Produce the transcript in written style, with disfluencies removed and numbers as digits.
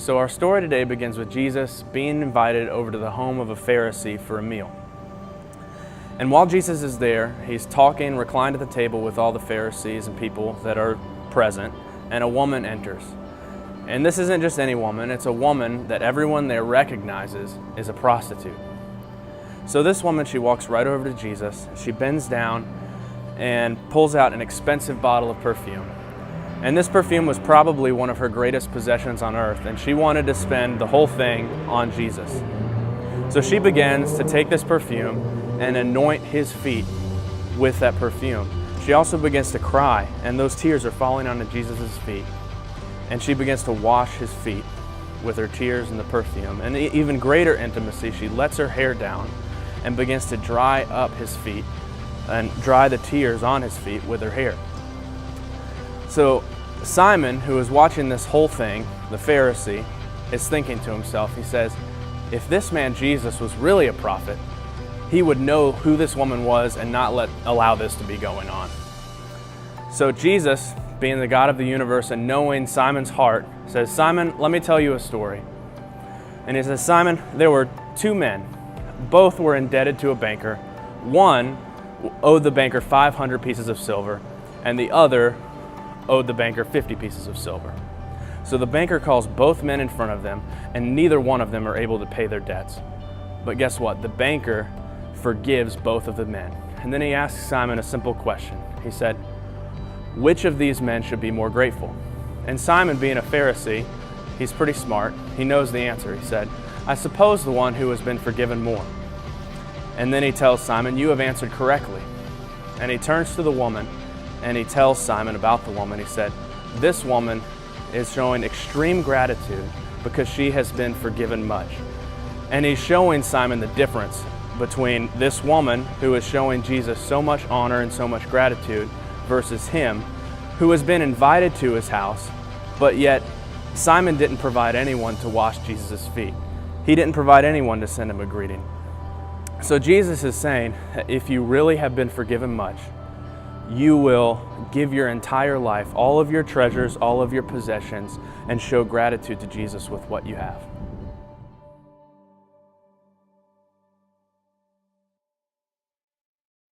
So our story today begins with Jesus being invited over to the home of a Pharisee for a meal. And while Jesus is there, he's talking, reclined at the table with all the Pharisees and people that are present, and a woman enters. And this isn't just any woman, it's a woman that everyone there recognizes is a prostitute. So this woman, she walks right over to Jesus, she bends down and pulls out an expensive bottle of perfume. And this perfume was probably one of her greatest possessions on earth, and she wanted to spend the whole thing on Jesus. So she begins to take this perfume and anoint his feet with that perfume. She also begins to cry, and those tears are falling onto Jesus' feet. And she begins to wash his feet with her tears and the perfume. And even greater intimacy, she lets her hair down and begins to dry up his feet and dry the tears on his feet with her hair. So Simon, who is watching this whole thing, the Pharisee, is thinking to himself, he says, if this man Jesus was really a prophet, he would know who this woman was and not allow this to be going on. So Jesus, being the God of the universe and knowing Simon's heart, says, Simon, let me tell you a story. And he says, Simon, there were two men. Both were indebted to a banker. One owed the banker 500 pieces of silver, and the other owed the banker 50 pieces of silver. So the banker calls both men in front of them, and neither one of them are able to pay their debts. But guess what? The banker forgives both of the men. And then he asks Simon a simple question. He said, which of these men should be more grateful? And Simon, being a Pharisee, he's pretty smart. He knows the answer. He said, I suppose the one who has been forgiven more. And then he tells Simon, you have answered correctly. And he turns to the woman and he tells Simon about the woman. He said, this woman is showing extreme gratitude because she has been forgiven much. And he's showing Simon the difference between this woman who is showing Jesus so much honor and so much gratitude versus him who has been invited to his house, but yet Simon didn't provide anyone to wash Jesus' feet. He didn't provide anyone to send him a greeting. So Jesus is saying, if you really have been forgiven much, you will give your entire life, all of your treasures, all of your possessions, and show gratitude to Jesus with what you have.